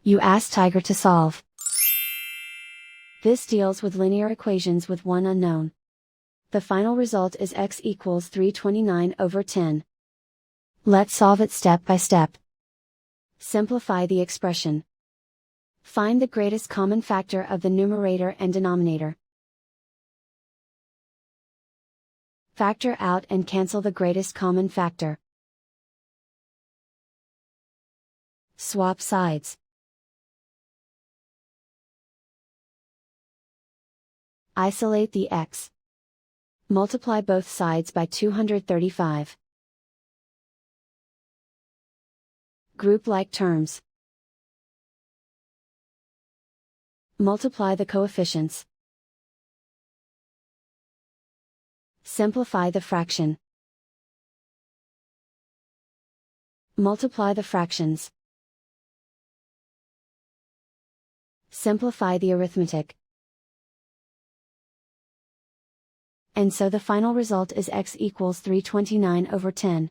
You ask Tiger to solve. This deals with linear equations with one unknown. The final result is x equals 329/10. Let's solve it step by step. Simplify the expression. Find the greatest common factor of the numerator and denominator. Factor out and cancel the greatest common factor. Swap sides. Isolate the x. Multiply both sides by 235. Group like terms. Multiply the coefficients. Simplify the fraction. Multiply the fractions. Simplify the arithmetic. And so the final result is x equals 329/10.